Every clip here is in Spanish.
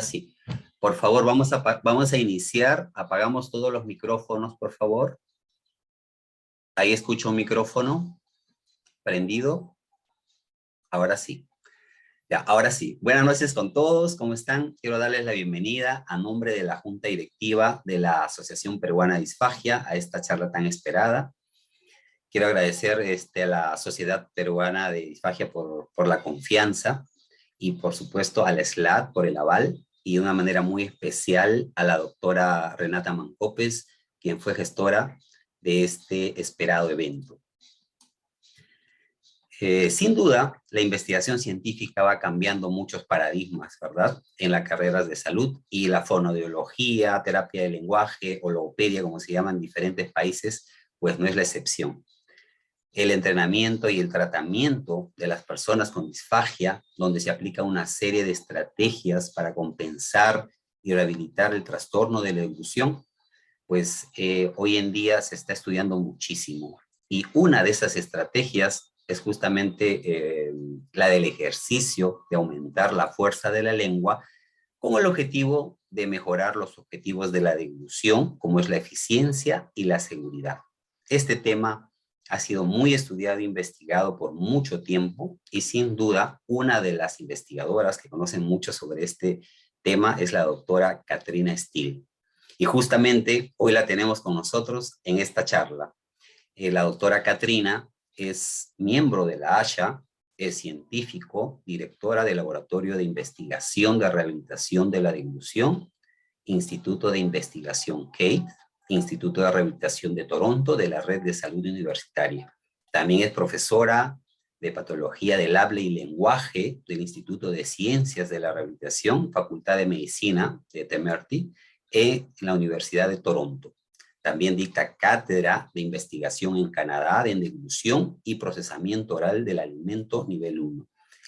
Ahora sí. Por favor, vamos a iniciar. Apagamos todos los micrófonos, por favor. Ahí escucho un micrófono prendido. Ahora sí. Ya, ahora sí. Buenas noches con todos. ¿Cómo están? Quiero darles la bienvenida a nombre de la Junta Directiva de la Asociación Peruana de Disfagia a esta charla tan esperada. Quiero agradecer a la Sociedad Peruana de Disfagia por la confianza y, por supuesto, a la SLAD por el aval y de una manera muy especial a la doctora Renata Mancopes, quien fue gestora de este esperado evento. Sin duda, la investigación científica va cambiando muchos paradigmas, ¿verdad? En las carreras de salud y la fonoaudiología, terapia de lenguaje o logopedia, como se llama en diferentes países, pues no es la excepción. El entrenamiento y el tratamiento de las personas con disfagia, donde se aplica una serie de estrategias para compensar y rehabilitar el trastorno de la deglución, pues hoy en día se está estudiando muchísimo. Y una de esas estrategias es justamente la del ejercicio, de aumentar la fuerza de la lengua, con el objetivo de mejorar los objetivos de la deglución, como es la eficiencia y la seguridad. Este tema ha sido muy estudiado e investigado por mucho tiempo y sin duda una de las investigadoras que conocen mucho sobre este tema es la doctora Katrina Steele. Y justamente hoy la tenemos con nosotros en esta charla. La doctora Katrina es miembro de la ASHA, es científico, directora del Laboratorio de Investigación de Rehabilitación de la Deglución, Instituto de Investigación Kate, Instituto de Rehabilitación de Toronto, de la Red de Salud Universitaria. También es profesora de Patología del Habla y Lenguaje del Instituto de Ciencias de la Rehabilitación, Facultad de Medicina de Temerty, en la Universidad de Toronto. También dicta cátedra de investigación en Canadá de deglución y procesamiento oral del alimento nivel 1.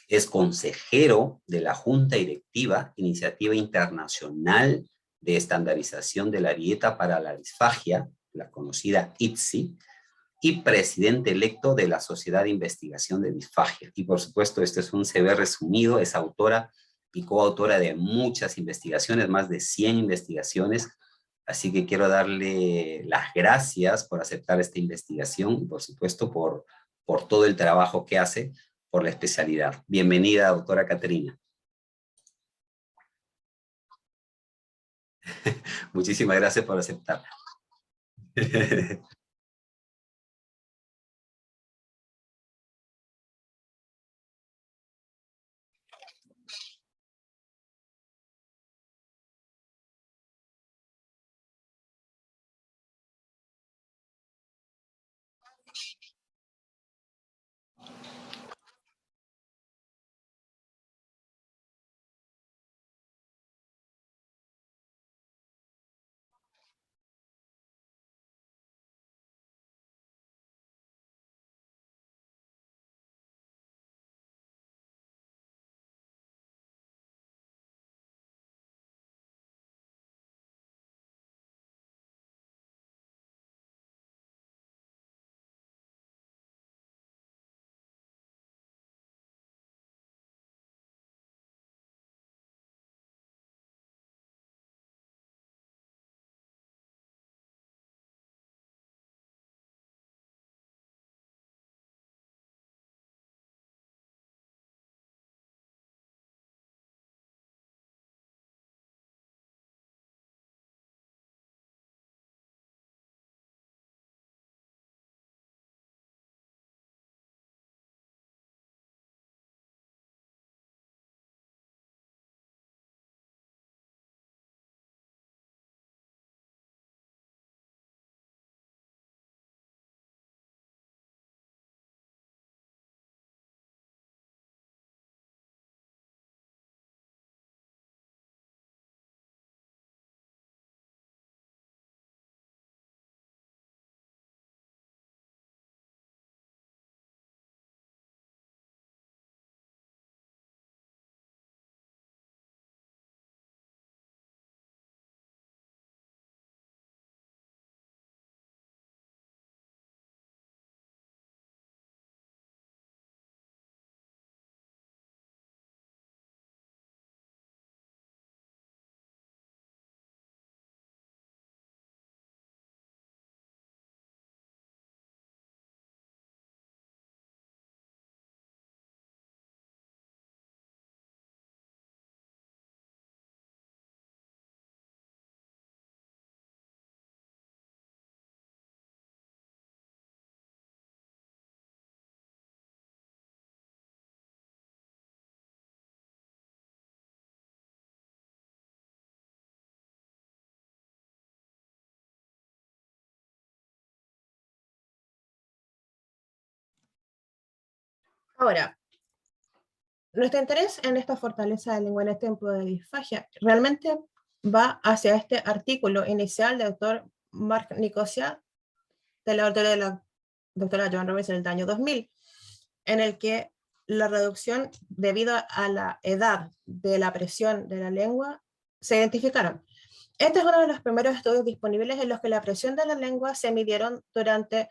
Es consejero de la Junta Directiva, Iniciativa Internacional de Estandarización de la Dieta para la Disfagia, la conocida ITSI, y presidente electo de la Sociedad de Investigación de Disfagia. Y por supuesto, este es un CV resumido, es autora y coautora de muchas investigaciones, más de 100 investigaciones. Así que quiero darle las gracias por aceptar esta investigación y por supuesto por todo el trabajo que hace por la especialidad. Bienvenida, doctora Caterina. Muchísimas gracias por aceptar. Ahora, nuestro interés en esta fortaleza de lengua en este tiempo de disfagia realmente va hacia este artículo inicial del doctor Mark Nicosia, de la autoría de la doctora Joan Robinson del año 2000, en el que la reducción debido a la edad de la presión de la lengua se identificaron. Este es uno de los primeros estudios disponibles en los que la presión de la lengua se midieron durante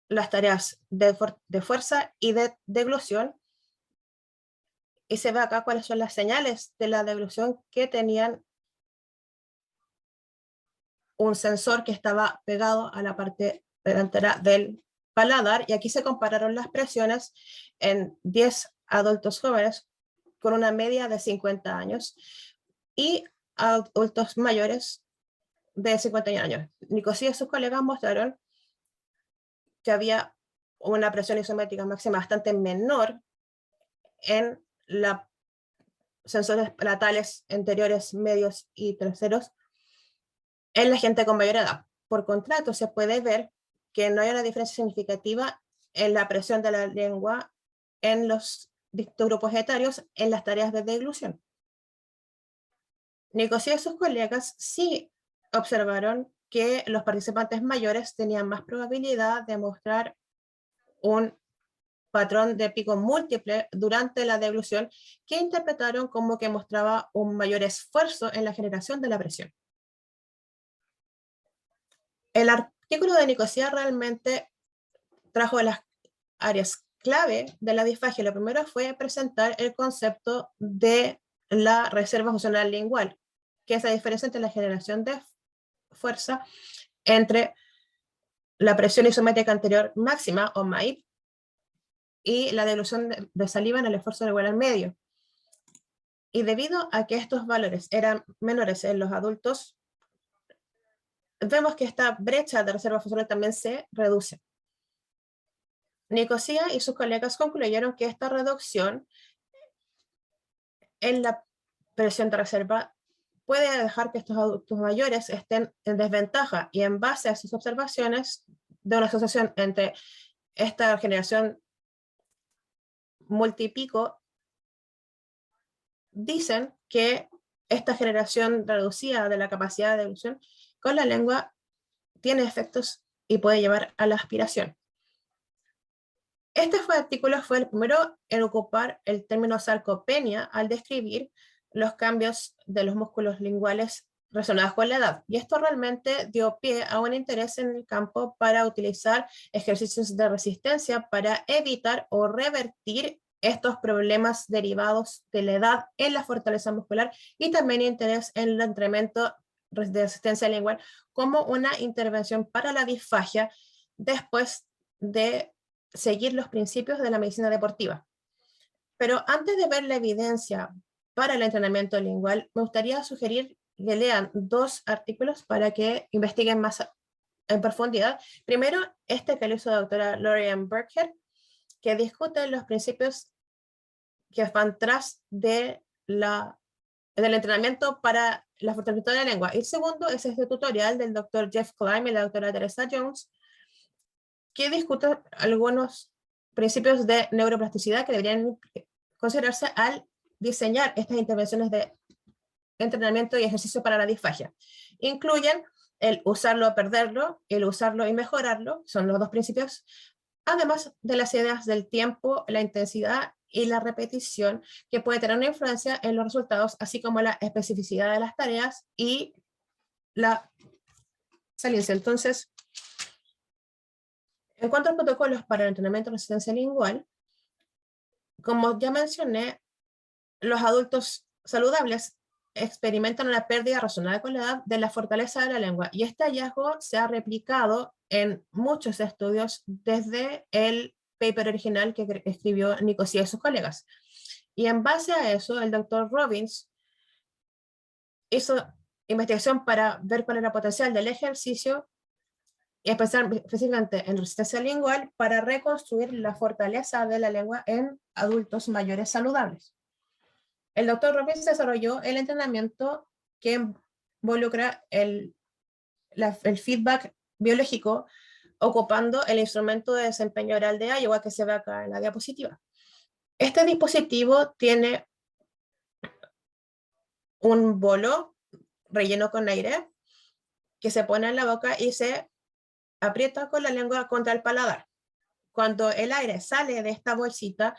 las tareas de fuerza y de deglución, y se ve acá cuáles son las señales de la deglución que tenían un sensor que estaba pegado a la parte delantera del paladar, y aquí se compararon las presiones en 10 adultos jóvenes con una media de 50 años y adultos mayores de 51 años. Nicosia y sus colegas mostraron que había una presión isométrica máxima bastante menor en los sensores palatales anteriores, medios y terceros en la gente con mayor edad. Por contrato, se puede ver que no hay una diferencia significativa en la presión de la lengua en los distintos grupos etarios en las tareas de deglución. Nicosia y sus colegas sí observaron que los participantes mayores tenían más probabilidad de mostrar un patrón de pico múltiple durante la deglución, que interpretaron como que mostraba un mayor esfuerzo en la generación de la presión. El artículo de Nicosia realmente trajo las áreas clave de la disfagia. Lo primero fue presentar el concepto de la reserva funcional lingual, que es la diferencia entre la generación de fuerza entre la presión isométrica anterior máxima, o MAIP, y la deglución de saliva en el esfuerzo igual al medio. Y debido a que estos valores eran menores en los adultos, vemos que esta brecha de reserva funcional también se reduce. Nicosia y sus colegas concluyeron que esta reducción en la presión de reserva puede dejar que estos adultos mayores estén en desventaja, y en base a sus observaciones de una asociación entre esta generación multipico, dicen que esta generación reducida de la capacidad de deglución con la lengua tiene efectos y puede llevar a la aspiración. Este artículo fue el primero en ocupar el término sarcopenia al describir los cambios de los músculos linguales relacionados con la edad. Y esto realmente dio pie a un interés en el campo para utilizar ejercicios de resistencia para evitar o revertir estos problemas derivados de la edad en la fortaleza muscular, y también interés en el entrenamiento de resistencia lingual como una intervención para la disfagia después de seguir los principios de la medicina deportiva. Pero antes de ver la evidencia para el entrenamiento lingual, me gustaría sugerir que lean dos artículos para que investiguen más en profundidad. Primero, este que lo hizo la doctora Lorian Burkhead, que discute los principios que van tras del entrenamiento para la fortalecimiento de la lengua. Y el segundo es este tutorial del doctor Jeff Klein y la doctora Teresa Jones, que discute algunos principios de neuroplasticidad que deberían considerarse al diseñar estas intervenciones de entrenamiento y ejercicio para la disfagia. Incluyen el usarlo o perderlo, el usarlo y mejorarlo, son los dos principios, además de las ideas del tiempo, la intensidad y la repetición, que puede tener una influencia en los resultados, así como la especificidad de las tareas y la saliencia. Entonces, en cuanto a protocolos para el entrenamiento de resistencia lingual, como ya mencioné, los adultos saludables experimentan una pérdida razonable con la edad de la fortaleza de la lengua, y este hallazgo se ha replicado en muchos estudios desde el paper original que escribió Nicosia y sus colegas. Y en base a eso, el doctor Robbins hizo investigación para ver cuál era el potencial del ejercicio, y específicamente en resistencia lingual, para reconstruir la fortaleza de la lengua en adultos mayores saludables. El doctor Robbins desarrolló el entrenamiento que involucra el feedback biológico ocupando el instrumento de desempeño oral de Iowa que se ve acá en la diapositiva. Este dispositivo tiene un bolo relleno con aire que se pone en la boca y se aprieta con la lengua contra el paladar. Cuando el aire sale de esta bolsita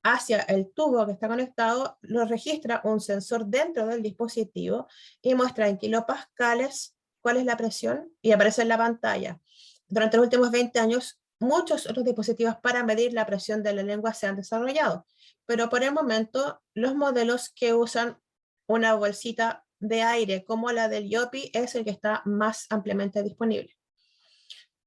hacia el tubo que está conectado, lo registra un sensor dentro del dispositivo y muestra en kilopascales cuál es la presión y aparece en la pantalla. Durante los últimos 20 años, muchos otros dispositivos para medir la presión de la lengua se han desarrollado, pero por el momento los modelos que usan una bolsita de aire como la del IOPI es el que está más ampliamente disponible.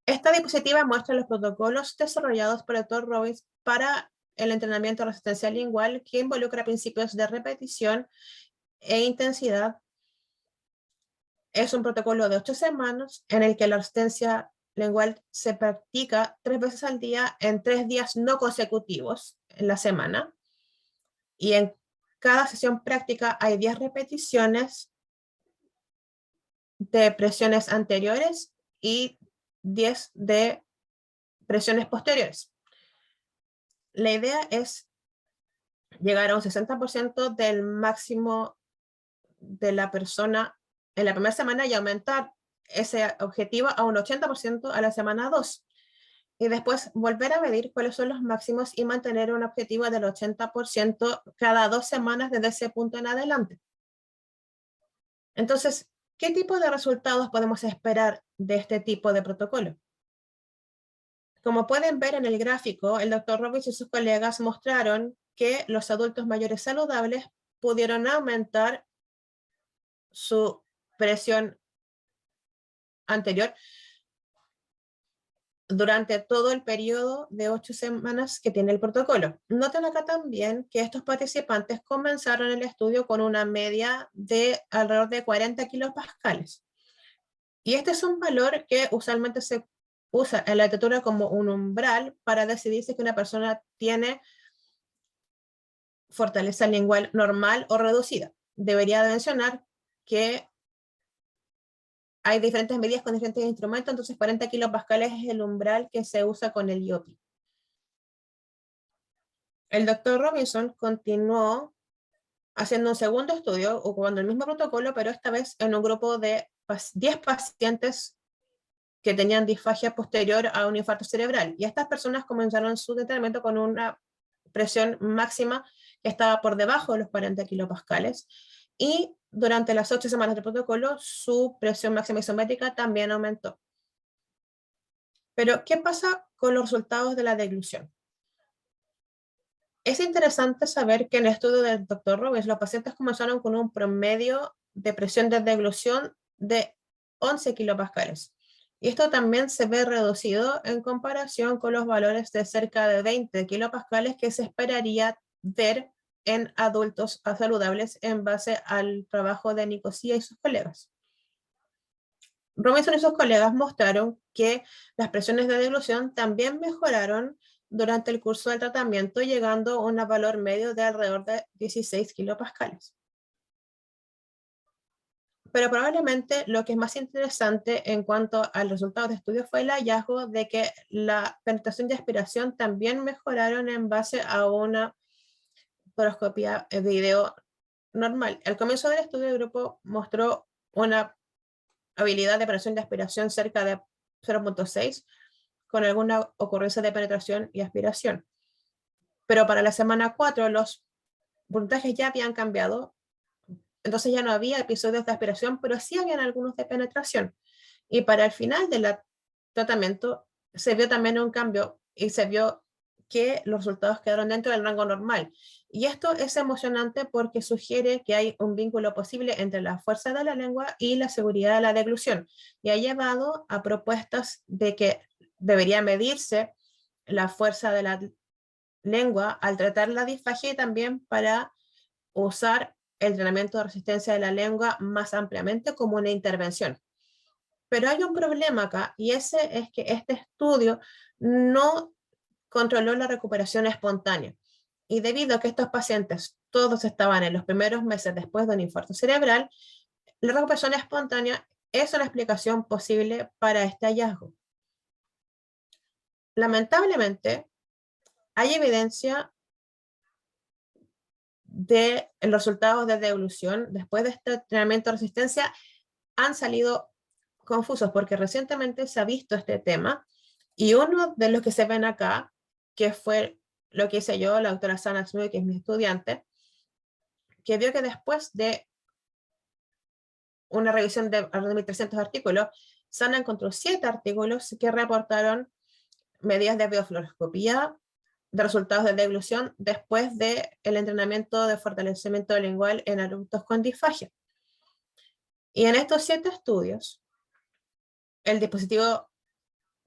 Esta diapositiva muestra los protocolos desarrollados por el Dr. Robbins para el entrenamiento de resistencia lingual que involucra principios de repetición e intensidad. Es un protocolo de 8 semanas en el que la resistencia lingual se practica 3 veces al día en 3 días no consecutivos en la semana. Y en cada sesión práctica hay 10 repeticiones de presiones anteriores y 10 de presiones posteriores. La idea es llegar a un 60% del máximo de la persona en la primera semana y aumentar ese objetivo a un 80% a la semana 2. Y después volver a medir cuáles son los máximos y mantener un objetivo del 80% cada 2 semanas desde ese punto en adelante. Entonces, ¿qué tipo de resultados podemos esperar de este tipo de protocolo? Como pueden ver en el gráfico, el Dr. Robbins y sus colegas mostraron que los adultos mayores saludables pudieron aumentar su presión anterior durante todo el periodo de 8 semanas que tiene el protocolo. Noten acá también que estos participantes comenzaron el estudio con una media de alrededor de 40 kilopascales. Y este es un valor que usualmente se usa en la literatura como un umbral para decidir si una persona tiene fortaleza lingual normal o reducida. Debería de mencionar que hay diferentes medidas con diferentes instrumentos, entonces 40 kilopascales es el umbral que se usa con el IOPI. El Dr. Robinson continuó haciendo un segundo estudio, ocupando el mismo protocolo, pero esta vez en un grupo de 10 pacientes que tenían disfagia posterior a un infarto cerebral. Y estas personas comenzaron su tratamiento con una presión máxima que estaba por debajo de los 40 kilopascales. Y durante las 8 semanas del protocolo, su presión máxima isométrica también aumentó. Pero, ¿qué pasa con los resultados de la deglución? Es interesante saber que en el estudio del Dr. Robbins, los pacientes comenzaron con un promedio de presión de deglución de 11 kilopascales. Y esto también se ve reducido en comparación con los valores de cerca de 20 kilopascales que se esperaría ver en adultos saludables en base al trabajo de Nicosia y sus colegas. Robinson y sus colegas mostraron que las presiones de deglución también mejoraron durante el curso del tratamiento, llegando a un valor medio de alrededor de 16 kilopascales. Pero probablemente lo que es más interesante en cuanto al resultado de estudio fue el hallazgo de que la penetración y aspiración también mejoraron en base a una poroscopía video normal. Al comienzo del estudio, el grupo mostró una habilidad de penetración y aspiración cerca de 0.6, con alguna ocurrencia de penetración y aspiración. Pero para la semana 4 los puntajes ya habían cambiado, entonces ya no había episodios de aspiración, pero sí habían algunos de penetración. Y para el final del tratamiento se vio también un cambio y se vio que los resultados quedaron dentro del rango normal. Y esto es emocionante porque sugiere que hay un vínculo posible entre la fuerza de la lengua y la seguridad de la deglución. Y ha llevado a propuestas de que debería medirse la fuerza de la lengua al tratar la disfagia y también para usar el entrenamiento de resistencia de la lengua más ampliamente como una intervención. Pero hay un problema acá y ese es que este estudio no controló la recuperación espontánea. Y debido a que estos pacientes todos estaban en los primeros meses después de un infarto cerebral, la recuperación espontánea es una explicación posible para este hallazgo. lamentablemente, hay evidencia de los resultados de deglución después de este entrenamiento de resistencia han salido confusos, porque recientemente se ha visto este tema, y uno de los que se ven acá, que fue lo que hice yo, la doctora Sana Smith, que es mi estudiante, que vio que después de una revisión de 1.300 artículos, Sana encontró 7 artículos que reportaron medidas de biofluoroscopía de resultados de deglución después del entrenamiento de fortalecimiento lingual en adultos con disfagia. Y en estos 7 estudios, el dispositivo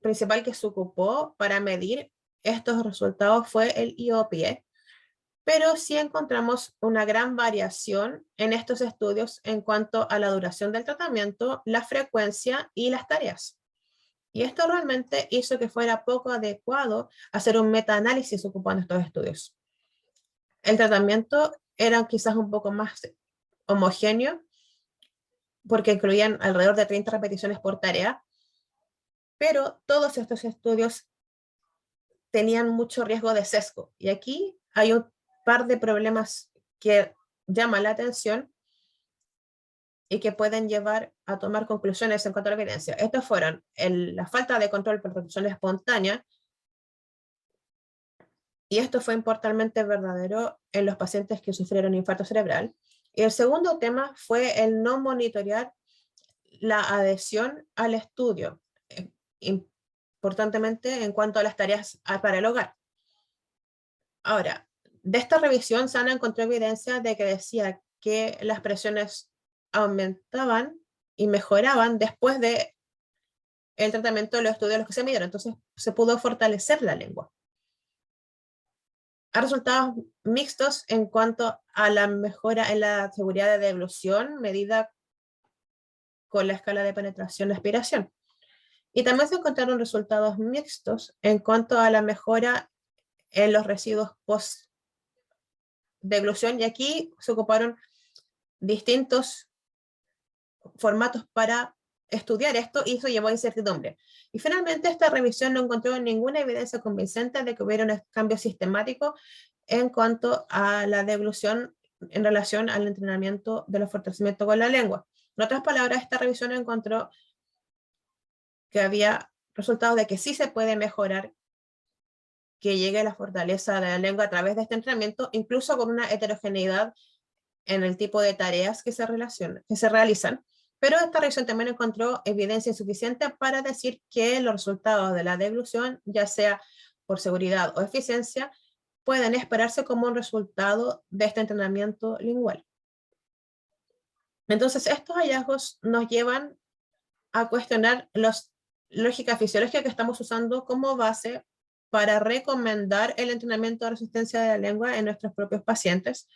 principal que se ocupó para medir estos resultados fue el IOPE, pero sí encontramos una gran variación en estos estudios en cuanto a la duración del tratamiento, la frecuencia y las tareas. Y esto realmente hizo que fuera poco adecuado hacer un metaanálisis ocupando estos estudios. El tratamiento era quizás un poco más homogéneo, porque incluían alrededor de 30 repeticiones por tarea, pero todos estos estudios tenían mucho riesgo de sesgo. Y aquí hay un par de problemas que llaman la atención y que pueden llevar a tomar conclusiones en cuanto a la evidencia. Estos fueron la falta de control por reproducción espontánea, y esto fue importantemente verdadero en los pacientes que sufrieron infarto cerebral. Y el segundo tema fue el no monitorear la adhesión al estudio, importantemente en cuanto a las tareas para el hogar. Ahora, de esta revisión, Sana encontró evidencia de que decía que las presiones aumentaban y mejoraban después de el tratamiento de los estudios a los que se midieron. Entonces, se pudo fortalecer la lengua. Hay resultados mixtos en cuanto a la mejora en la seguridad de deglución medida con la escala de penetración y aspiración. Y también se encontraron resultados mixtos en cuanto a la mejora en los residuos post-deglución, y aquí se ocuparon distintos formatos para estudiar esto, y eso llevó a incertidumbre. Y finalmente esta revisión no encontró ninguna evidencia convincente de que hubiera un cambio sistemático en cuanto a la deglución en relación al entrenamiento del fortalecimiento con la lengua. En otras palabras, esta revisión encontró que había resultados de que sí se puede mejorar que llegue la fortaleza de la lengua a través de este entrenamiento, incluso con una heterogeneidad en el tipo de tareas que se realizan. Pero esta revisión también encontró evidencia insuficiente para decir que los resultados de la deglución, ya sea por seguridad o eficiencia, pueden esperarse como un resultado de este entrenamiento lingual. Entonces, estos hallazgos nos llevan a cuestionar las lógicas fisiológicas que estamos usando como base para recomendar el entrenamiento de resistencia de la lengua en nuestros propios pacientes,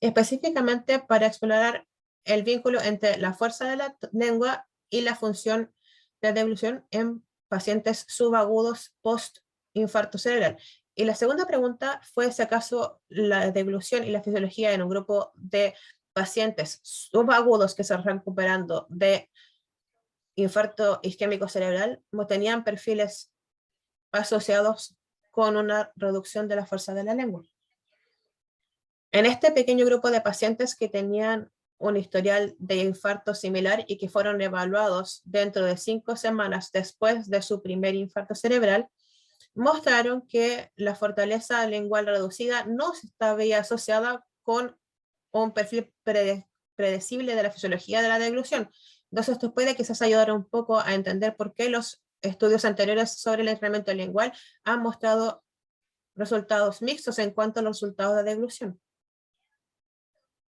específicamente para explorar el vínculo entre la fuerza de la lengua y la función de deglución en pacientes subagudos post-infarto cerebral. Y la segunda pregunta fue si acaso la deglución y la fisiología en un grupo de pacientes subagudos que se están recuperando de infarto isquémico cerebral tenían perfiles asociados con una reducción de la fuerza de la lengua. En este pequeño grupo de pacientes que tenían un historial de infarto similar y que fueron evaluados dentro de 5 semanas después de su primer infarto cerebral, mostraron que la fortaleza lingual reducida no estaba asociada con un perfil predecible de la fisiología de la deglución. Entonces, esto puede quizás ayudar un poco a entender por qué los estudios anteriores sobre el entrenamiento lingual han mostrado resultados mixtos en cuanto a los resultados de deglución.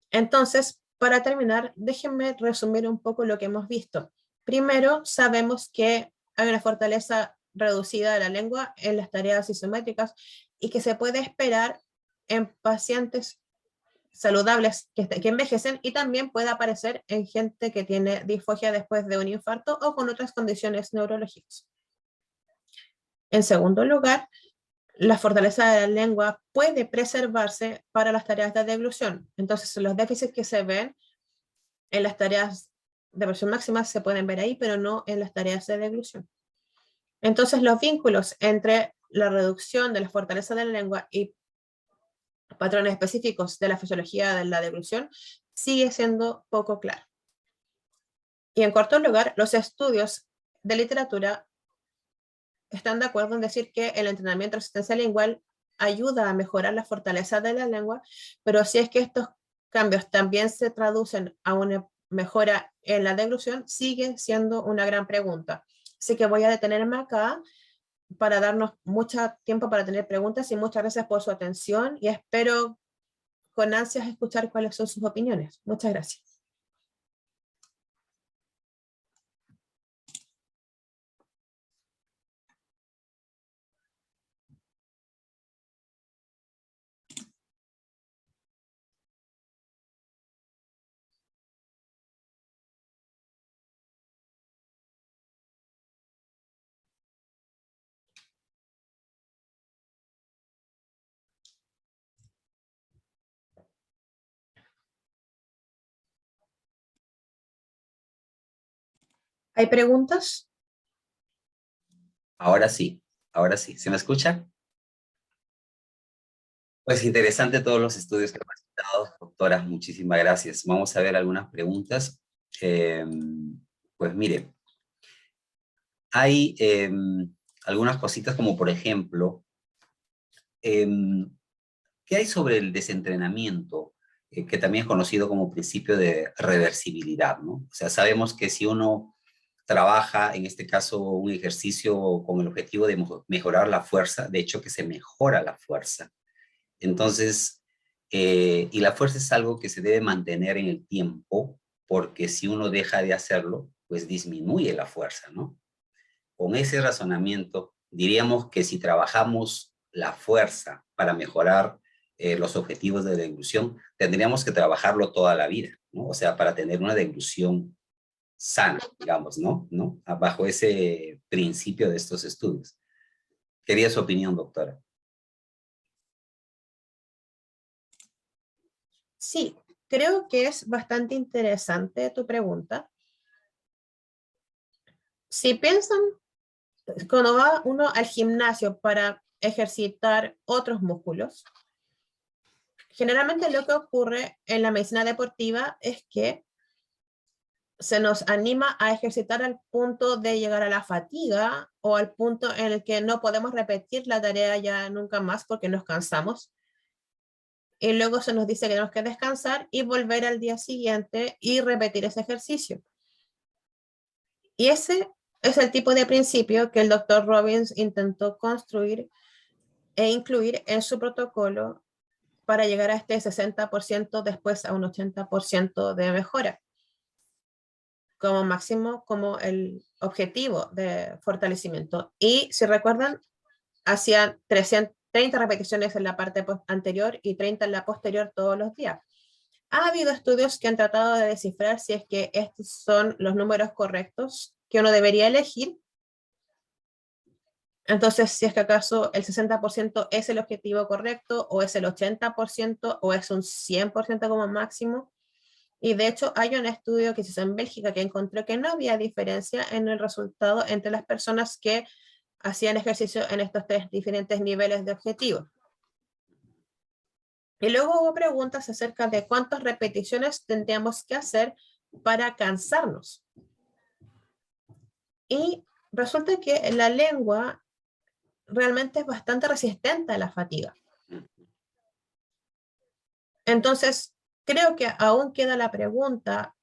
Entonces, para terminar, déjenme resumir un poco lo que hemos visto. Primero, sabemos que hay una fortaleza reducida de la lengua en las tareas isométricas y que se puede esperar en pacientes saludables que envejecen, y también puede aparecer en gente que tiene disfagia después de un infarto o con otras condiciones neurológicas. En segundo lugar, la fortaleza de la lengua puede preservarse para las tareas de deglución. Entonces, los déficits que se ven en las tareas de presión máxima se pueden ver ahí, pero no en las tareas de deglución. Entonces, los vínculos entre la reducción de la fortaleza de la lengua y patrones específicos de la fisiología de la deglución sigue siendo poco claro. Y en cuarto lugar, los estudios de literatura están de acuerdo en decir que el entrenamiento de resistencia lingual ayuda a mejorar la fortaleza de la lengua, pero si es que estos cambios también se traducen a una mejora en la deglución, sigue siendo una gran pregunta. Así que voy a detenerme acá para darnos mucho tiempo para tener preguntas y muchas gracias por su atención y espero con ansias escuchar cuáles son sus opiniones. Muchas gracias. ¿Hay preguntas? Ahora sí, ahora sí. ¿Se me escucha? Pues interesante todos los estudios que han presentado, doctora. Muchísimas gracias. Vamos a ver algunas preguntas. Eh, pues mire, hay algunas cositas como por ejemplo, ¿qué hay sobre el desentrenamiento? Que también es conocido como principio de reversibilidad, ¿no? O sea, sabemos que si uno trabaja, en este caso, un ejercicio con el objetivo de mejorar la fuerza, de hecho que se mejora la fuerza. Entonces, y la fuerza es algo que se debe mantener en el tiempo, porque si uno deja de hacerlo, pues disminuye la fuerza, ¿no? Con ese razonamiento, diríamos que si trabajamos la fuerza para mejorar los objetivos de deglución, tendríamos que trabajarlo toda la vida, ¿no? O sea, para tener una deglución sana, digamos, ¿no? Bajo ese principio de estos estudios. Quería su opinión, doctora. Sí, creo que es bastante interesante tu pregunta. Si piensan, cuando va uno al gimnasio para ejercitar otros músculos, generalmente lo que ocurre en la medicina deportiva es que se nos anima a ejercitar al punto de llegar a la fatiga o al punto en el que no podemos repetir la tarea ya nunca más porque nos cansamos. Y luego se nos dice que tenemos que descansar y volver al día siguiente y repetir ese ejercicio. Y ese es el tipo de principio que el doctor Robbins intentó construir e incluir en su protocolo para llegar a este 60%, después a un 80% de mejora, como máximo, como el objetivo de fortalecimiento. Y si recuerdan, hacían 330 repeticiones en la parte anterior y 30 en la posterior todos los días. Ha habido estudios que han tratado de descifrar si es que estos son los números correctos que uno debería elegir. Entonces, si es que acaso el 60% es el objetivo correcto, o es el 80%, o es un 100% como máximo. Y de hecho, hay un estudio que se hizo en Bélgica que encontró que no había diferencia en el resultado entre las personas que hacían ejercicio en estos tres diferentes niveles de objetivo. Y luego hubo preguntas acerca de cuántas repeticiones tendríamos que hacer para cansarnos. Y resulta que la lengua realmente es bastante resistente a la fatiga. Entonces, creo que aún queda la pregunta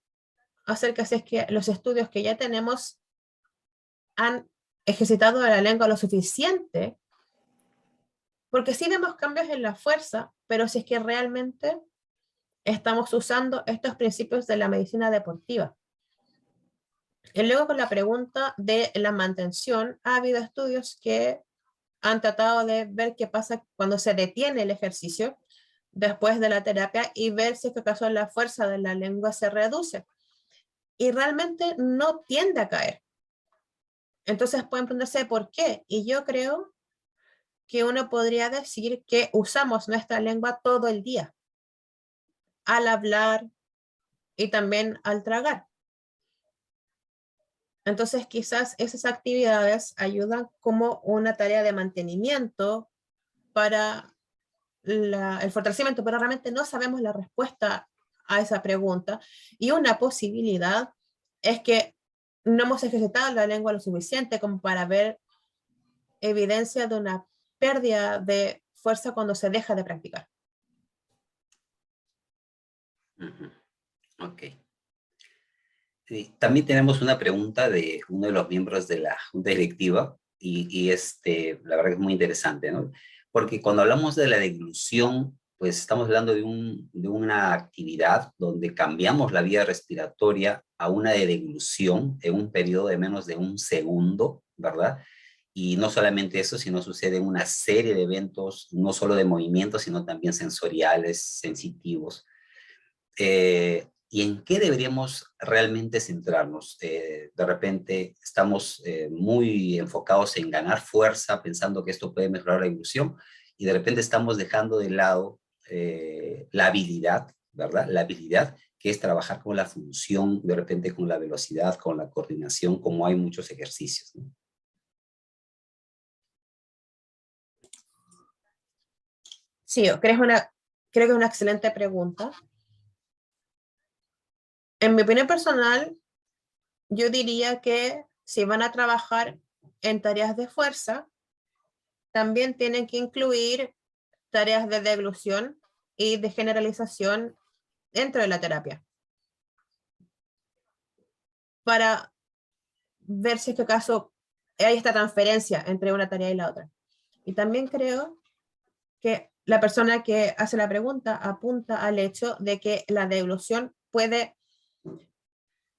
acerca si es que los estudios que ya tenemos han ejercitado la lengua lo suficiente, porque sí vemos cambios en la fuerza, pero si es que realmente estamos usando estos principios de la medicina deportiva. Y luego con la pregunta de la mantención, ha habido estudios que han tratado de ver qué pasa cuando se detiene el ejercicio después de la terapia y ver si es que acaso la fuerza de la lengua se reduce. Y realmente no tiende a caer. Entonces pueden preguntarse por qué. Y yo creo que uno podría decir que usamos nuestra lengua todo el día, al hablar y también al tragar. Entonces quizás esas actividades ayudan como una tarea de mantenimiento para el fortalecimiento, pero realmente no sabemos la respuesta a esa pregunta. Y una posibilidad es que no hemos ejercitado la lengua lo suficiente como para ver evidencia de una pérdida de fuerza cuando se deja de practicar. Ok. Sí, también tenemos una pregunta de uno de los miembros de la Junta Directiva y la verdad que es muy interesante, ¿no? Porque cuando hablamos de la deglución, pues estamos hablando de una actividad donde cambiamos la vía respiratoria a una de deglución en un periodo de menos de un segundo, ¿verdad? Y no solamente eso, sino sucede una serie de eventos, no solo de movimientos, sino también sensoriales, sensitivos. ¿Y en qué deberíamos realmente centrarnos? De repente estamos muy enfocados en ganar fuerza, pensando que esto puede mejorar la ilusión, y de repente estamos dejando de lado la habilidad, ¿verdad? La habilidad que es trabajar con la función, de repente con la velocidad, con la coordinación, como hay muchos ejercicios, ¿no? Sí, creo que es una excelente pregunta. En mi opinión personal, yo diría que si van a trabajar en tareas de fuerza, también tienen que incluir tareas de deglución y de generalización dentro de la terapia, para ver si es que acaso hay esta transferencia entre una tarea y la otra. Y también creo que la persona que hace la pregunta apunta al hecho de que la deglución puede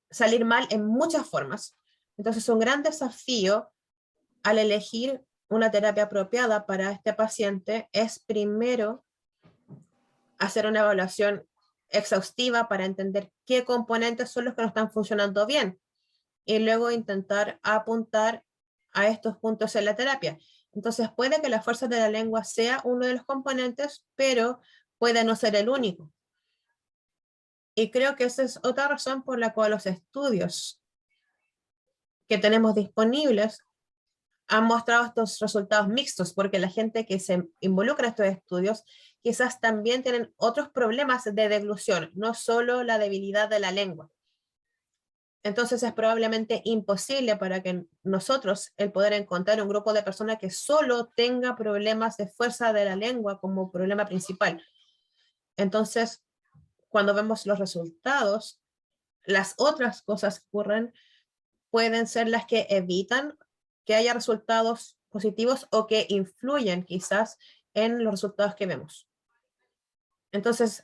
salir mal en muchas formas. Entonces, un gran desafío al elegir una terapia apropiada para este paciente es primero hacer una evaluación exhaustiva para entender qué componentes son los que no están funcionando bien y luego intentar apuntar a estos puntos en la terapia. Entonces puede que la fuerza de la lengua sea uno de los componentes, pero puede no ser el único. Y creo que esa es otra razón por la cual los estudios que tenemos disponibles han mostrado estos resultados mixtos, porque la gente que se involucra en estos estudios quizás también tienen otros problemas de deglución, no solo la debilidad de la lengua. Entonces es probablemente imposible para que nosotros el poder encontrar un grupo de personas que solo tenga problemas de fuerza de la lengua como problema principal. Entonces, cuando vemos los resultados, las otras cosas que ocurren pueden ser las que evitan que haya resultados positivos o que influyen quizás en los resultados que vemos. Entonces,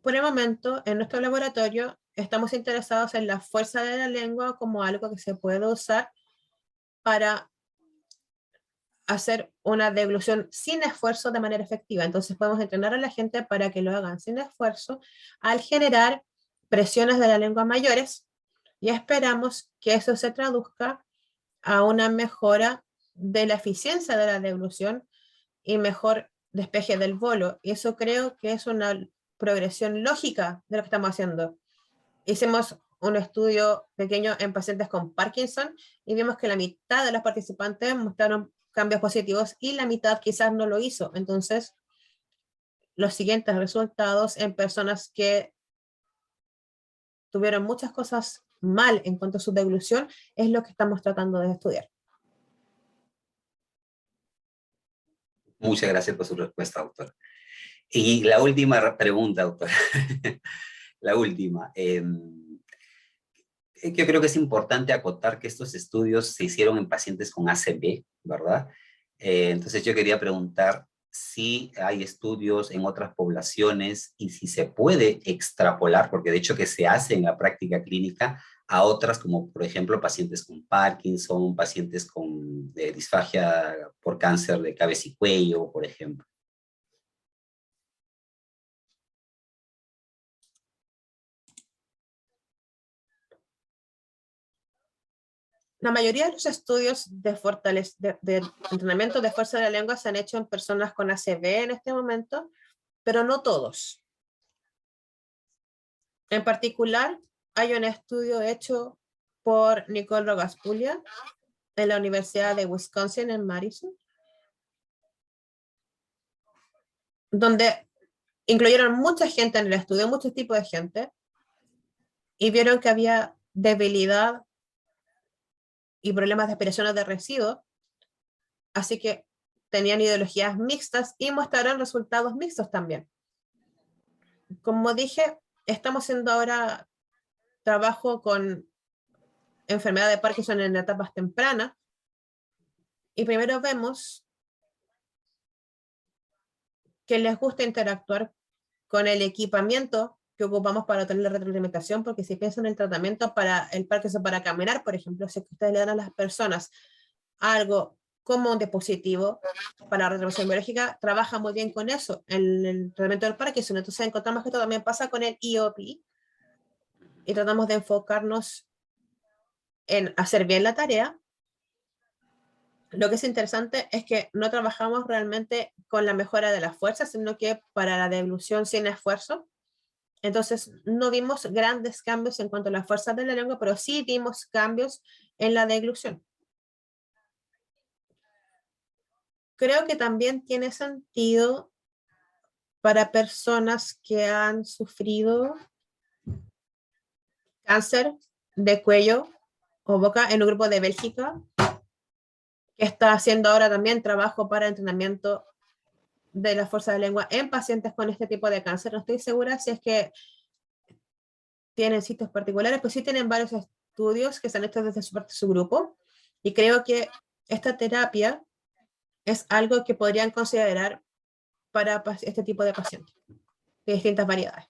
por el momento, en nuestro laboratorio, estamos interesados en la fuerza de la lengua como algo que se puede usar para hacer una deglución sin esfuerzo de manera efectiva. Entonces podemos entrenar a la gente para que lo hagan sin esfuerzo al generar presiones de la lengua mayores y esperamos que eso se traduzca a una mejora de la eficiencia de la deglución y mejor despeje del bolo. Y eso creo que es una progresión lógica de lo que estamos haciendo. Hicimos un estudio pequeño en pacientes con Parkinson y vimos que la mitad de los participantes mostraron cambios positivos y la mitad quizás no lo hizo. Entonces, los siguientes resultados en personas que tuvieron muchas cosas mal en cuanto a su deglución es lo que estamos tratando de estudiar. Muchas gracias por su respuesta, doctor. Y la última pregunta, doctor. La última. Yo creo que es importante acotar que estos estudios se hicieron en pacientes con ACV, ¿verdad? Entonces yo quería preguntar si hay estudios en otras poblaciones y si se puede extrapolar, porque de hecho que se hace en la práctica clínica, a otras como por ejemplo pacientes con Parkinson, pacientes con disfagia por cáncer de cabeza y cuello, por ejemplo. La mayoría de los estudios de entrenamiento de fuerza de la lengua se han hecho en personas con ACV en este momento, pero no todos. En particular, hay un estudio hecho por Nicole Rogaspulia en la Universidad de Wisconsin en Madison, donde incluyeron mucha gente en el estudio, muchos tipos de gente, y vieron que había debilidad y problemas de aspiración de residuos, así que tenían ideologías mixtas y mostraron resultados mixtos también. Como dije, estamos haciendo ahora trabajo con enfermedad de Parkinson en etapas tempranas, y primero vemos que les gusta interactuar con el equipamiento que ocupamos para tener la retroalimentación, porque si piensan en el tratamiento para el Parkinson para caminar, por ejemplo, si ustedes le dan a las personas algo como un dispositivo para la retroalimentación biológica, trabaja muy bien con eso en el tratamiento del Parkinson. Entonces encontramos que esto también pasa con el EOP y tratamos de enfocarnos en hacer bien la tarea. Lo que es interesante es que no trabajamos realmente con la mejora de la fuerza, sino que para la devolución sin esfuerzo. Entonces, no vimos grandes cambios en cuanto a la fuerza de la lengua, pero sí vimos cambios en la deglución. Creo que también tiene sentido para personas que han sufrido cáncer de cuello o boca en un grupo de Bélgica, que está haciendo ahora también trabajo para entrenamiento de la fuerza de lengua en pacientes con este tipo de cáncer. No estoy segura si es que tienen sitios particulares, pues sí tienen varios estudios que se han hecho desde su grupo, y creo que esta terapia es algo que podrían considerar para este tipo de pacientes, de distintas variedades.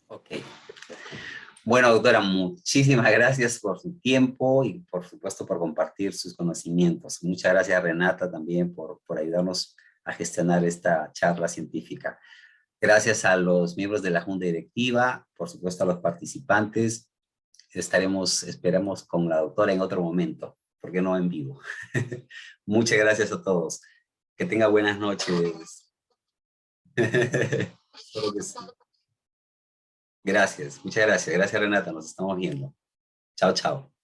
Ok. Bueno, doctora, muchísimas gracias por su tiempo y por supuesto por compartir sus conocimientos. Muchas gracias, Renata, también por ayudarnos a gestionar esta charla científica. Gracias a los miembros de la Junta Directiva, por supuesto a los participantes. Esperamos con la doctora en otro momento, porque no en vivo. Muchas gracias a todos. Que tenga buenas noches. Espero que sí. Gracias, muchas gracias. Gracias, Renata. Nos estamos viendo. Chao, chao.